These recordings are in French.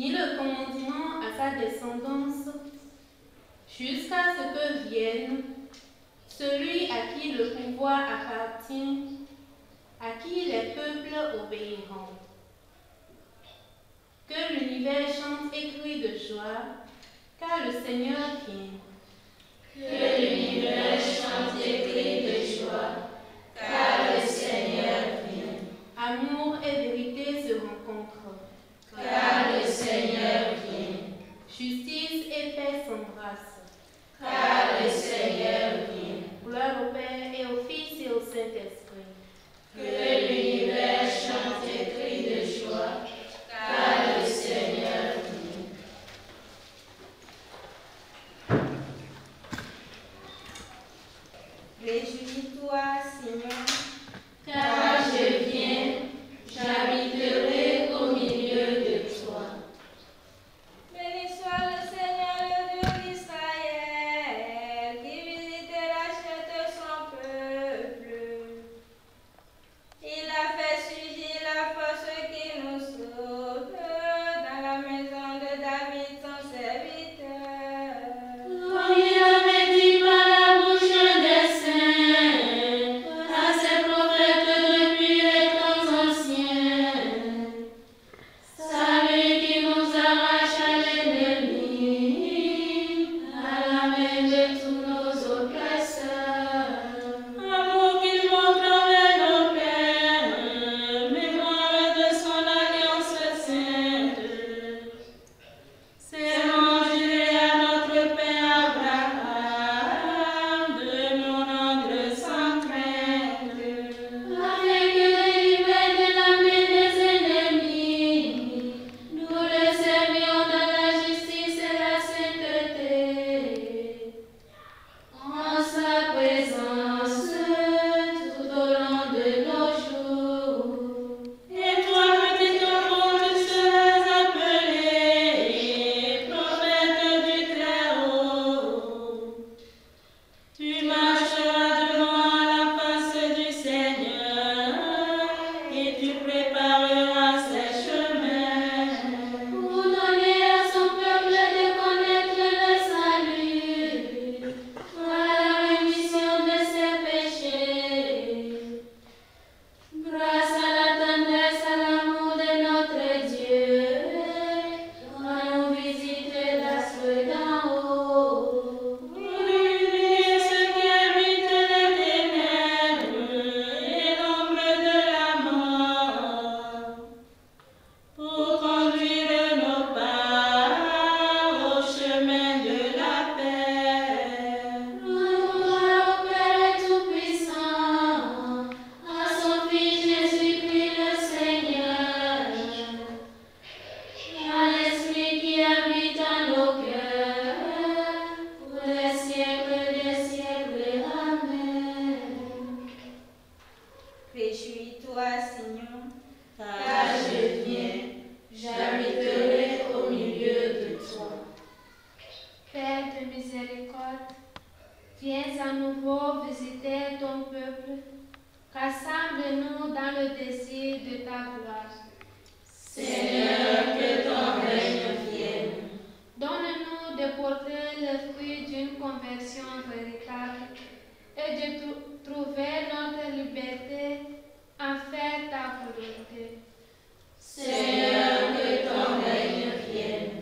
ni le commandement à sa descendance, jusqu'à ce que vienne celui à qui le pouvoir appartient, à qui les peuples obéiront. Que l'univers chante et crie de joie, car le Seigneur vient. Que l'univers chante et crie de joie, car le Seigneur vient. Amour et vérité se rencontrent, car le Seigneur vient. Justice et paix s'embrassent, car le Seigneur vient. Gloire au Père et au Fils et au Saint-Esprit. Que l'univers chante et crie de joie, car le Seigneur vient. Réjouis-toi, Seigneur, car je viens, j'habiterai au milieu de toi. béni soit le Seigneur, le Dieu d'Israël, qui visite et rachète son peuple. Il a fait surgir la force qui nous sauve dans la maison de David, son serviteur. Comme il avait dit par la bouche des saints, à ses prophètes depuis les temps anciens. Salut qui nous arrache à l'ennemi, à la main de tous nos oppresseurs. Amour qu'il montre envers nos pères, mémoire de son alliance sainte. C'est mon juré à notre Père Abraham de nous rendre sans crainte, afin que délivrés de la main des ennemis, nous le servions dans la justice et la sainteté. En sa présence tout au long de nos jours. Et toi, petit enfant, tu seras appelé prophète du Très-Haut. Tu marcheras devant la face du Seigneur et tu prépareras ses chemins pour donner à son peuple de connaître le salut, à la rémission de ses péchés. Grâce à la tendresse, à l'amour de notre Dieu, nous visiter l'astre d'en haut. Pour illuminer ceux qui habitent les ténèbres et l'ombre de la mort, pour conduire nos pas au chemin de la paix. Gloire au Père Tout-Puissant, à son Fils Jésus-Christ le Seigneur, à l'Esprit qui habite en nos cœurs, pour les siècles des siècles. Amen. Réjouis-toi, Seigneur, Car je viens, j'habiterai au milieu de toi. Père de miséricorde, viens à nouveau visiter ton peuple, rassemble-nous dans le désir de ta gloire. Seigneur, que ton règne vienne. Donne-nous de porter le fruit d'une conversion véritable et de trouver notre liberté en faire ta volonté. Seigneur, que ton règne vienne.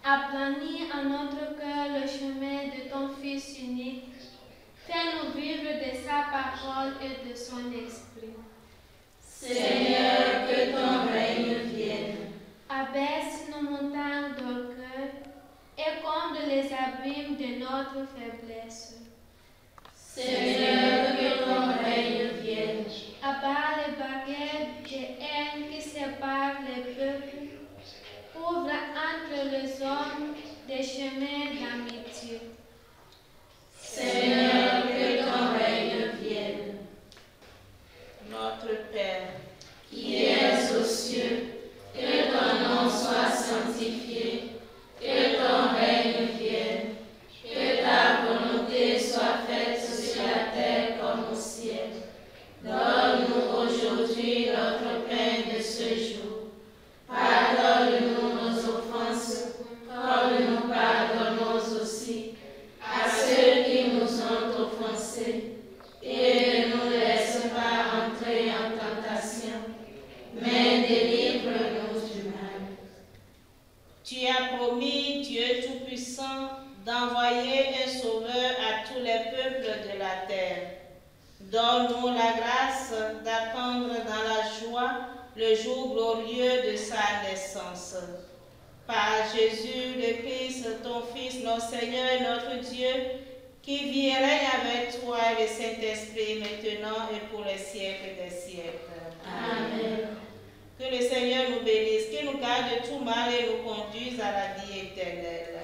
Aplanis en notre cœur le chemin de ton Fils unique. Fais-nous vivre de sa parole et de son esprit. Seigneur, que ton règne vienne. Abaisse nos montagnes d'orgueil et comble les abîmes de notre faiblesse. Seigneur, que ton règne vienne. Abat les barrières de haine qui séparent les peuples. Ouvre entre les hommes des chemins d'amitié. Seigneur, que ton règne vienne. notre Père, Qui es aux cieux, que ton nom soit sanctifié, que ton règne vienne, que ta volonté soit faite sur la terre comme au ciel. Donne-nous aujourd'hui notre pain de ce jour. Pardonne-nous nos offenses as promis, Dieu Tout-Puissant, d'envoyer un sauveur à tous les peuples de la terre. Donne-nous la grâce d'attendre dans la joie le jour glorieux de sa naissance. Par Jésus le Christ, ton Fils, notre Seigneur et notre Dieu, qui vit et règne avec toi et le Saint-Esprit, maintenant et pour les siècles des siècles. Amen. Que le Seigneur nous bénisse, qu'il nous garde de tout mal et nous conduise à la vie éternelle.